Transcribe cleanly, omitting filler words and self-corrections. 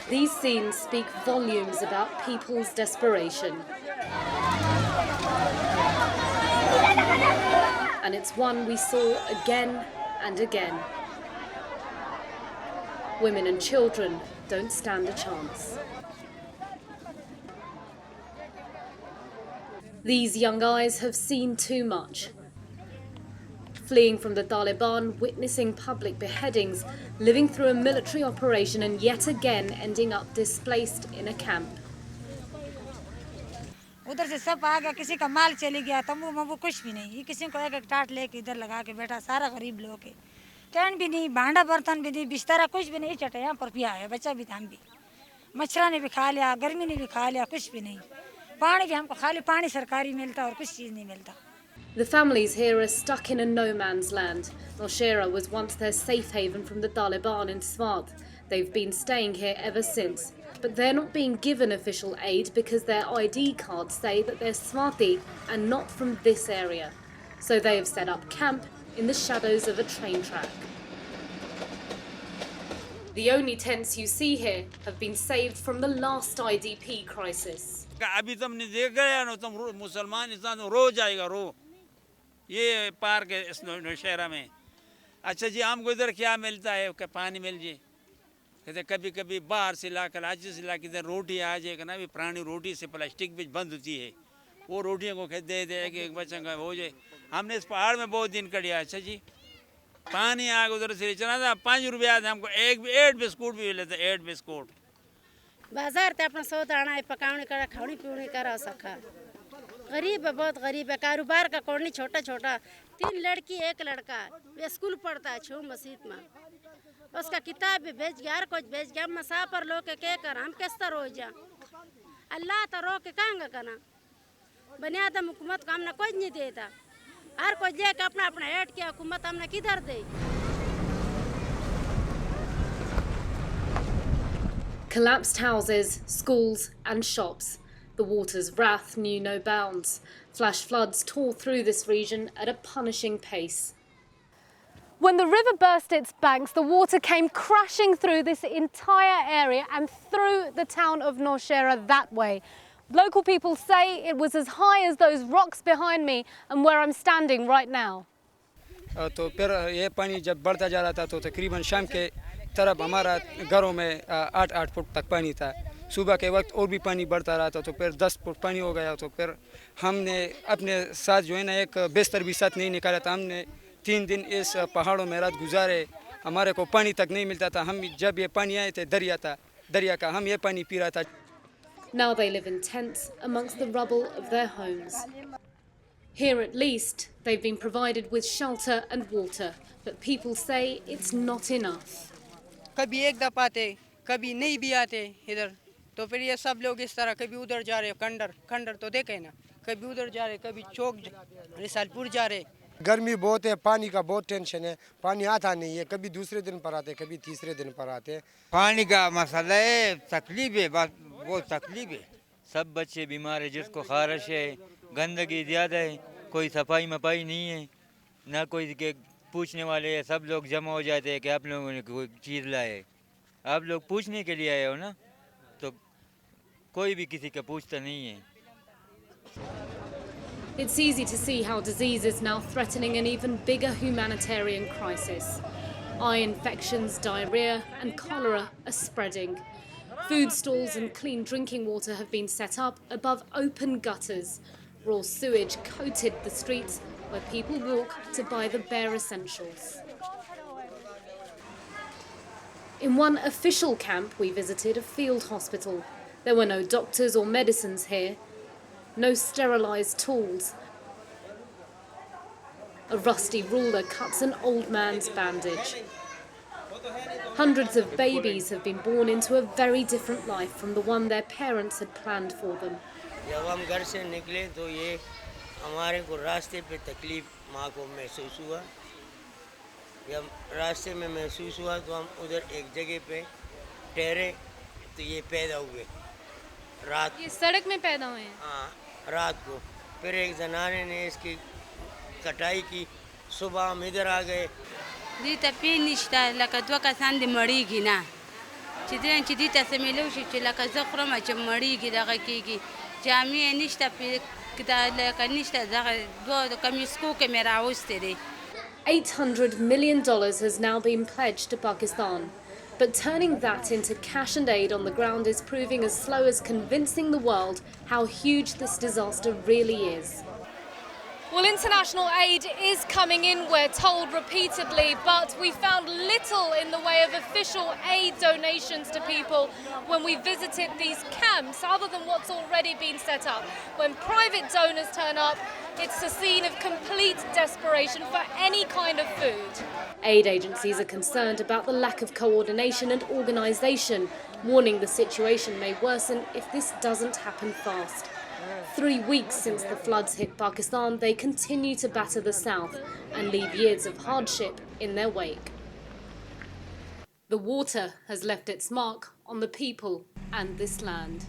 These scenes speak volumes about people's desperation. And it's one we saw again and again. Women and children don't stand a chance. These young eyes have seen too much. Fleeing from the Taliban, witnessing public beheadings, living through a military operation and yet again ending up displaced in a camp. उधर से सब आ गया, किसी का माल चली गया, तंबू मम्बू कुछ भी नहीं, ये किसी को एक टाट लेके इधर लगा के बैठा, सारा गरीब लोग है। टेंट भी नहीं, भांडा बर्तन भी नहीं, बिस्तर कुछ भी नहीं, चटे यहाँ पर पिया है, बच्चा भी हम भी, मच्छरा ने भी खा लिया, गर्मी ने भी खा लिया, कुछ भी नहीं, पानी भी हमको खाली पानी सरकारी मिलता और कुछ चीज़ नहीं मिलता। The families here are stuck in a no man's land. Nowshera was once their safe haven from the Taliban in Swat. They've been staying here ever since. But they're not being given official aid because their ID cards say that they're Swati and not from this area. So they have set up camp in the shadows of a train track. The only tents you see here have been saved from the last IDP crisis. अभी तुमने देख गया ना, तुम मुसलमान इंसान रो जाएगा, रो ये पार्क है नौशहरा में। अच्छा जी, हमको इधर क्या मिलता है कि पानी मिल जाए, कहते कभी कभी बाहर से लाकर राज्य से लाकर इधर रोटी आ जाएगा ना, भी पुरानी रोटी से प्लास्टिक भी बंद होती है, वो रोटियों को दे दे कि एक बच्चा का हो जाए। हमने इस पहाड़ में बहुत दिन कटिया। अच्छा जी, पानी आ उधर से चला था, 5 रुपया हमको एक बिस्कुट भी मिले थे, 8 बिस्कुट। बाजार ते अपना सौदाना है, पकाने का खाने पीने का रह सका। गरीब है, बहुत गरीब है, कारोबार का कोई छोटा छोटा, 3 लड़की 1 लड़का, स्कूल पढ़ता है, 6 मस्जिद में, उसका किताब भी भेज गया, हर कुछ भेज गया। हम मसाफर लोग के क्या कर, हम किस तरह हो जा, अल्लाह तो रो के कहाँ करना, बनियादम हुकूमत को हमने कुछ नहीं देता, हर कुछ लेकर अपना अपना हेट किया, हुकूमत हमने किधर दे। Collapsed houses, schools and shops. The water's wrath knew no bounds. Flash floods tore through this region at a punishing pace. When the river burst its banks, the water came crashing through this entire area and through the town of Nowshera that way. Local people say it was as high as those rocks behind me and where I'm standing right now. तो फिर ये पानी जब बढ़ता जा रहा था तो तकरीबन शाम के तरफ हमारा घरों में 8-8 फुट तक पानी था। सुबह के वक्त और भी पानी बढ़ता रहा था तो फिर 10 फुट पानी हो गया। तो फिर हमने अपने साथ जो है ना एक बिस्तर भी साथ नहीं निकाला था। हमने 3 दिन इस पहाड़ों में रात गुजारे, हमारे को पानी तक नहीं मिलता था। हम जब ये पानी आए थे दरिया का हम ये पानी पी रहा था। Now they live in tents amongst the rubble of their homes. Here at least they've been provided with shelter and water, but people say it's not enough. कभी एक दफा आते, कभी नहीं भी आते इधर, तो फिर ये सब लोग इस तरह कभी उधर जा रहे, खंडर तो देखे ना, कभी उधर जा रहे, कभी चौक रिसालपुर जा रहे। गर्मी बहुत है, पानी का बहुत टेंशन है, पानी आता नहीं है, कभी दूसरे दिन पर आते, कभी तीसरे दिन पर आते। पानी का मसला है, तकलीफ है, बहुत तकलीफ है। सब बच्चे बीमार है, जिसको खारिश है, गंदगी ज़्यादा है, कोई सफाई मपाई नहीं है, ना कोई के पूछने वाले है। सब लोग जमा हो जाते हैं कि आप लोगों ने कोई चीज़ लाए, आप लोग पूछने के लिए आए हो ना, तो कोई भी किसी का पूछता नहीं है। It's easy to see how disease is now threatening an even bigger humanitarian crisis. Eye infections, diarrhea and cholera are spreading. Food stalls and clean drinking water have been set up above open gutters. Raw sewage coated the streets where people walk to buy the bare essentials. In one official camp, we visited a field hospital. There were no doctors or medicines here, no sterilised tools. A rusty ruler cuts an old man's bandage. Hundreds of babies have been born into a very different life from the one their parents had planned for them. जब हम घर से निकले तो ये हमारे को रास्ते पे तकलीफ माँ को महसूस हुआ। जब रास्ते में महसूस हुआ तो हम उधर एक जगह पे ठहरे तो ये पैदा हुए रात। ये सड़क में पैदा हुए हैं? हाँ, रात को। फिर एक जनाने ने इसकी कटाई की, सुबह हम इधर आ गए। दी तपी निश्ता लका दो का सांद मड़ी गिना چې دې ته څه میلو شي چې لکه زه خورم چې مړېږي دغه کېږي جامې نشته لکه نشته دغه دوه کمیسکو کې مې راوستې دی. $800 million has now been pledged to Pakistan. But turning that into cash and aid on the ground is proving as slow as convincing the world how huge this disaster really is. Well, international aid is coming in, we're told repeatedly, but we found little in the way of official aid donations to people when we visited these camps, other than what's already been set up. When private donors turn up, it's a scene of complete desperation for any kind of food. Aid agencies are concerned about the lack of coordination and organisation, warning the situation may worsen if this doesn't happen fast. 3 weeks since the floods hit Pakistan, they continue to batter the south and leave years of hardship in their wake. The water has left its mark on the people and this land.